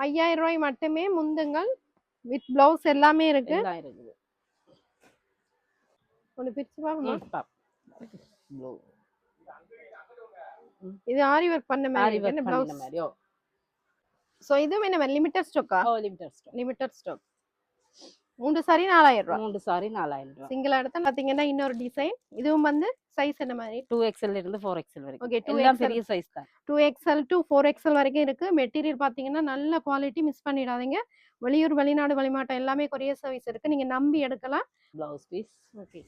5000 ரூபாய் மட்டுமே முந்துங்கள் with blouse எல்லாமே இருக்கு. எல்லாம் இருக்குது. ஒன்னு பிரிச்சு பாப்போமா? ப்ளூ. இது ஆரி ஒர்க் பண்ண மாதிரி ஆரி என்ன ஒர்க் பண்ண மாதிரியோ. சோ இதுவும் என்ன லிமிட்டட் ஸ்டாக்கா? Limited stock. Limited stock. 3 sorry 4000 ரூபாய். 3 சாரி 4000 ரூபாய். சிங்கிள் எடுத்தா பாத்தீங்கன்னா இன்னொரு டிசைன். இதுவும் வந்து சைஸ் என்ன மாதிரி? 2XL இருந்து 4XL வரைக்கும். ஓகே, எல்லாம் பெரிய சைஸ் தான். 2XL to 4XL வரைக்கும் இருக்கு. மெட்டீரியல் பாத்தீங்கன்னா நல்ல குவாலிட்டி, மிஸ் பண்ணிடாதீங்க. வெளியூர் வெளிநாடு வெளிமாட்டம் எல்லாமே கொரியர் சர்வீஸ் இருக்கு. நீங்க நம்பி எடுக்கலாம். Blouse piece. ஓகே.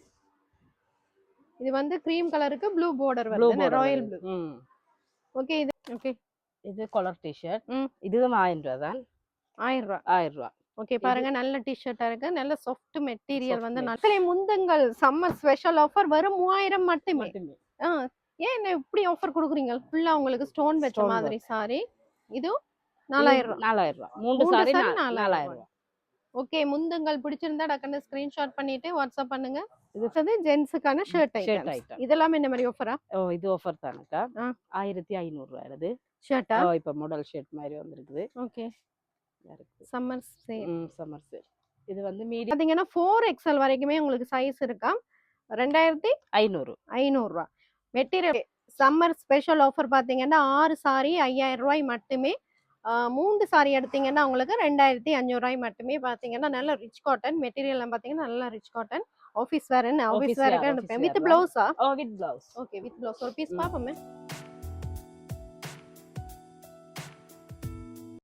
இது வந்து கிரீம் கலருக்கு ப்ளூ border வருது, ராயல் ப்ளூ. ஓகே. இது கலர் டி-ஷர்ட். இதுவும் 1000 ரூபாய் தான். 1000 ரூபாய். 1000 ரூபாய். ஓகே, பாருங்க நல்ல டி-ஷர்ட்டா இருக்கு. நல்ல சாஃப்ட் மெட்டீரியல் வந்து நல்ல முந்தங்கள் சம்மர் ஸ்பெஷல் ஆஃபர் வரும் 3000 மட்டுமே. ஏன் இப்படி ஆஃபர் கொடுக்குறீங்க? ஃபுல்லா உங்களுக்கு ஸ்டோன் வெச்ச மாதிரி சாரி. இது 4000 ரூபாய். 4000 ரூபாய். 3 சாரி 4000 ரூபாய். ஓகே, முந்தங்கள் பிடிச்சிருந்தா டக்குன்னு ஸ்கிரீன்ஷாட் பண்ணிட்டு வாட்ஸ்அப் பண்ணுங்க. இது வந்து ஜென்ட்ஸ்க்கான ஷர்ட் ஐட்டம். இதெல்லாம் என்ன மாதிரி ஆஃபரா? இது ஆஃபர் தானக்கா. 1500 ரூபாய் இது. ஷர்ட்டா? இப்ப மாடல் ஷர்ட் மாதிரி வந்திருக்குது. Okay. Summer sale. Summer sale. இது வந்து மீடியம் பாத்தீங்கன்னா 4XL வரைக்குமே உங்களுக்கு சைஸ் இருக்கா. 2500 ரூபாய். மெட்டீரியல் சம்மர் ஸ்பெஷல் ஆஃபர் பாத்தீங்கன்னா 6 சாரி 5000 ரூபாய் மட்டுமே. 3 சாரி எடுத்தீங்கன்னா உங்களுக்கு 2500 ரூபாய் மட்டுமே. பாத்தீங்கன்னா நல்ல ரிச் காட்டன் மெட்டீரியல் பாத்தீங்கன்னா நல்ல rich cotton. Office wear with பிளவுஸா? With blouse. Okay, with blouse. ஒரு பீஸ் பாப்போமே.